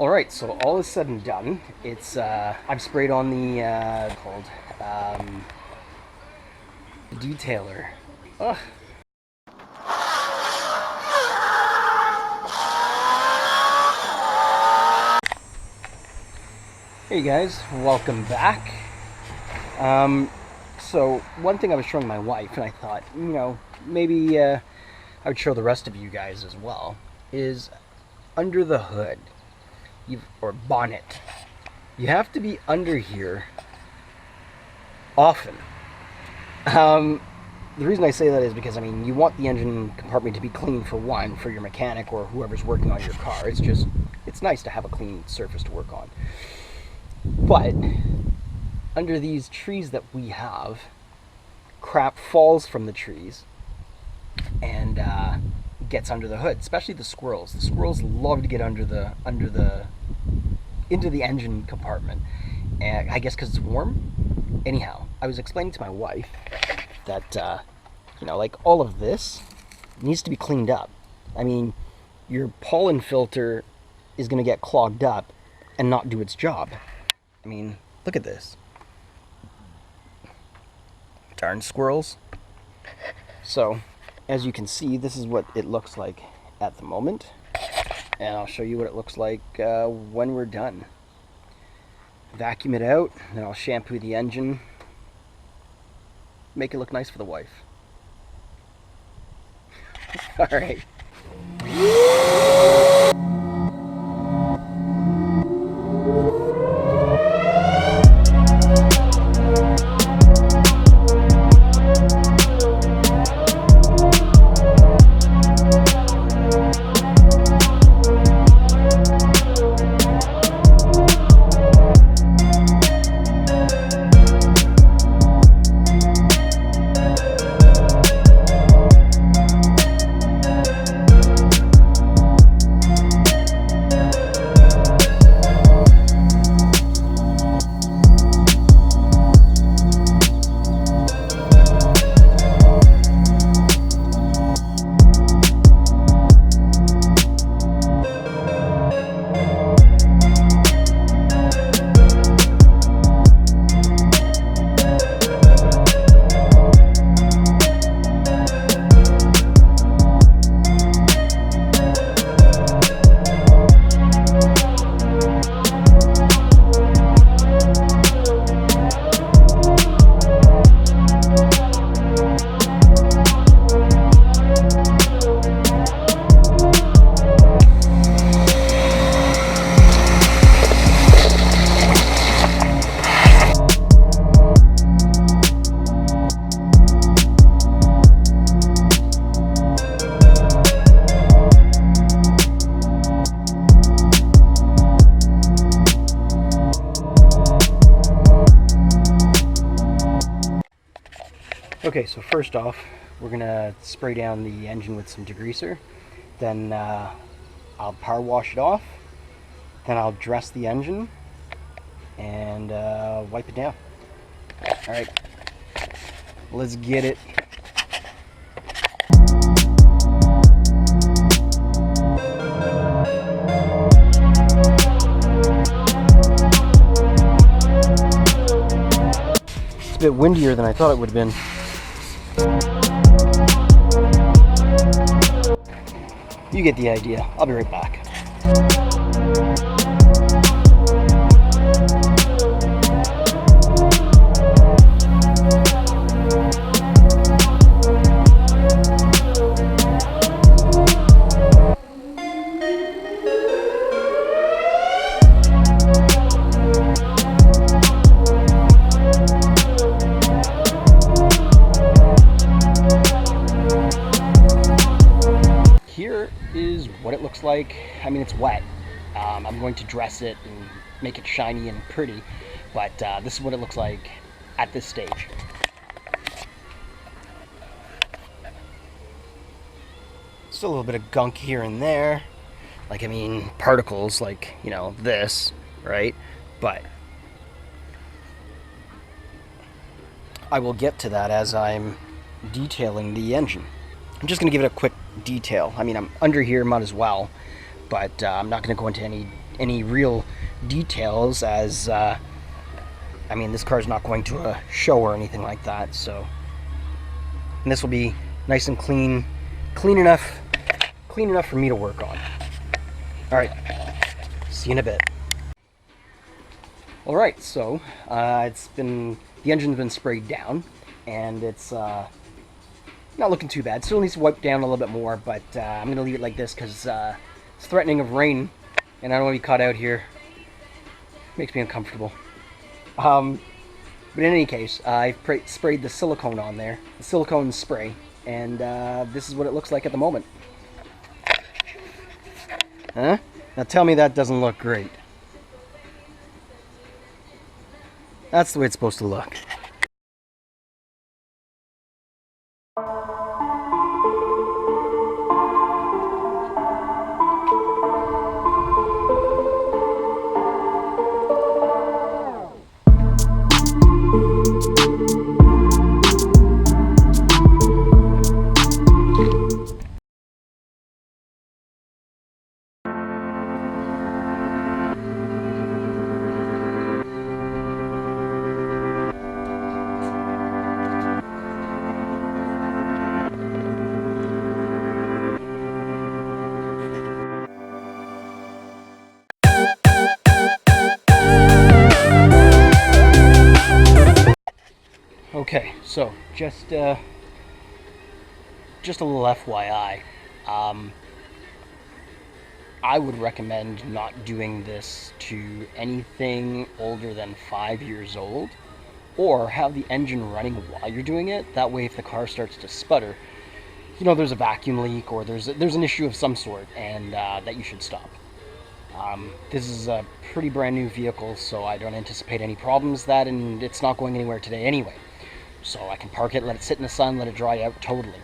Alright, so all is said and done. It's, I've sprayed on the, detailer. Ugh. Hey guys, welcome back. So one thing I was showing my wife, and I thought, maybe I would show the rest of you guys as well, is under the hood, or bonnet. You have to be under here often. The reason I say that is because, you want the engine compartment to be clean for one, for your mechanic or whoever's working on your car. It's nice to have a clean surface to work on. But under these trees that we have, crap falls from the trees and gets under the hood, especially the squirrels. The squirrels love to get into the engine compartment, and I guess because it's warm. Anyhow, I was explaining to my wife that like all of this needs to be cleaned up. Your pollen filter is going to get clogged up and not do its job. Look at this. Darn squirrels. So, as you can see, this is what it looks like at the moment. And I'll show you what it looks like when we're done. Vacuum it out, then I'll shampoo the engine. Make it look nice for the wife. Alright. Okay, so first off, we're gonna spray down the engine with some degreaser. Then I'll power wash it off. Then I'll dress the engine and wipe it down. All right, let's get it. It's a bit windier than I thought it would have been. You get the idea. I'll be right back. Here is what it looks like. It's wet. I'm going to dress it and make it shiny and pretty, but this is what it looks like at this stage. Still a little bit of gunk here and there, particles like, this, right? But I will get to that as I'm detailing the engine. I'm just going to give it a quick detail. I'm under here, might as well, but I'm not going to go into any any real details, as I mean, this car's not going to a show or anything like that. So, and this will be nice and clean enough for me to work on. All right, see you in a bit. All right, so the engine's been sprayed down, and it's not looking too bad. Still needs to wipe down a little bit more, but I'm gonna leave it like this because it's threatening of rain, and I don't want to be caught out here. Makes me uncomfortable. But in any case, I sprayed the silicone on there, the silicone spray, and this is what it looks like at the moment. Huh? Now tell me that doesn't look great. That's the way it's supposed to look. Okay, so just a little FYI. I would recommend not doing this to anything older than 5 years old, or have the engine running while you're doing it. That way, if the car starts to sputter, you know there's a vacuum leak or there's an issue of some sort, and that you should stop. This is a pretty brand new vehicle, so I don't anticipate any problems with that, and it's not going anywhere today anyway. So I can park it, let it sit in the sun, let it dry out totally.